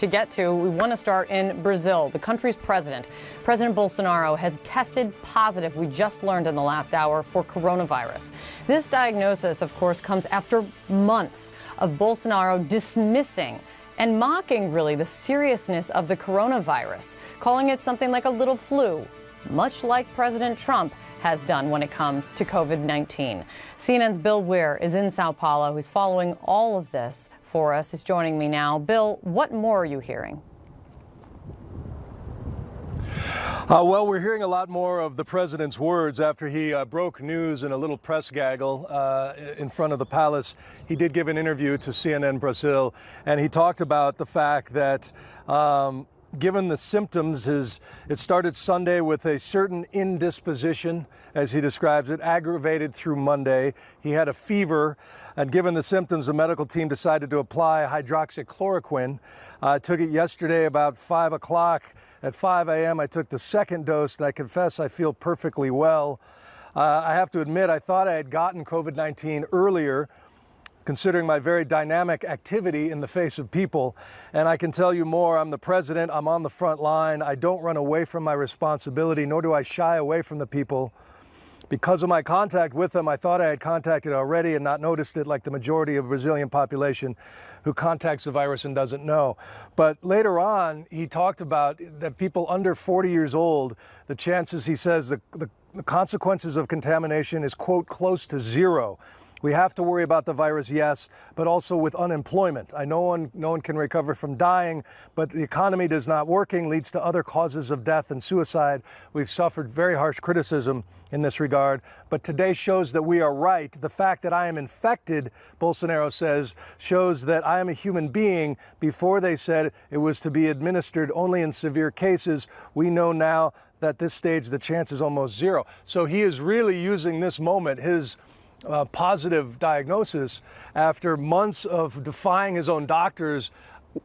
to get to. We want to start in Brazil. The country's President Bolsonaro, has tested positive, we just learned in the last hour, for coronavirus. This diagnosis, of course, comes after months of Bolsonaro dismissing and mocking, really, the seriousness of the coronavirus, calling it something like a little flu, much like President Trump has done when it comes to COVID-19. CNN's Bill Weir is in Sao Paulo. He's following all of this for us. He's joining me now. Bill, what more are you hearing? Well, we're hearing a lot more of the president's words after he broke news in a little press gaggle in front of the palace. He did give an interview to CNN Brazil, and he talked about the fact that given the symptoms, it started Sunday with a certain indisposition, as he describes it, aggravated through Monday. He had a fever, and given the symptoms, the medical team decided to apply hydroxychloroquine. I took it yesterday about 5 o'clock. At 5 a.m., I took the second dose, and I confess I feel perfectly well. I have to admit, I thought I had gotten COVID-19 earlier, considering my very dynamic activity in the face of people. And I can tell you more. I'm the president. I'm on the front line. I don't run away from my responsibility, nor do I shy away from the people. Because of my contact with them, I thought I had contacted already and not noticed it, like the majority of the Brazilian population who contacts the virus and doesn't know. But later on, he talked about that people under 40 years old, the chances, he says, the consequences of contamination is, quote, close to zero. We have to worry about the virus, yes, but also with unemployment. No one can recover from dying, but the economy does not working, leads to other causes of death and suicide. We've suffered very harsh criticism in this regard, but today shows that we are right. The fact that I am infected, Bolsonaro says, shows that I am a human being. Before they said it was to be administered only in severe cases. We know now that at this stage the chance is almost zero. So he is really using this moment, his positive diagnosis, after months of defying his own doctors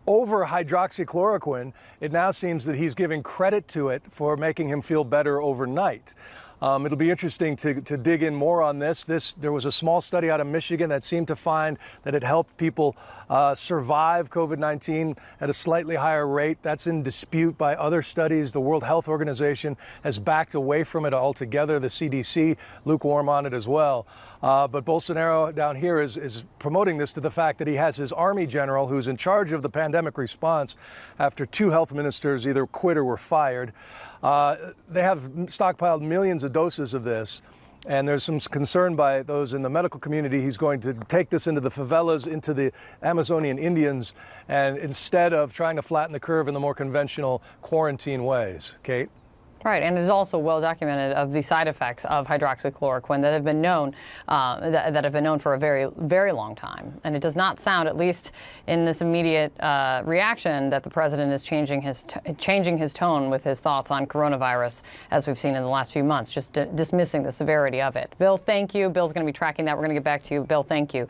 over hydroxychloroquine. It now seems that he's giving credit to it for making him feel better overnight. It'll be interesting to dig in more on this. There was a small study out of Michigan that seemed to find that it helped people survive COVID-19 at a slightly higher rate. That's in dispute by other studies. The World Health Organization has backed away from it altogether. The CDC, lukewarm on it as well. But Bolsonaro down here is promoting this to the fact that he has his army general who's in charge of the pandemic response after 2 health ministers either quit or were fired. They have stockpiled millions of doses of this, and there's some concern by those in the medical community he's going to take this into the favelas, into the Amazonian Indians, and instead of trying to flatten the curve in the more conventional quarantine ways. Kate? Right, and it is also well documented of the side effects of hydroxychloroquine that have been known for a very, very long time. And it does not sound, at least in this immediate reaction, that the president is changing his tone with his thoughts on coronavirus, as we've seen in the last few months, just dismissing the severity of it. Bill, thank you. Bill's going to be tracking that. We're going to get back to you. Bill, thank you.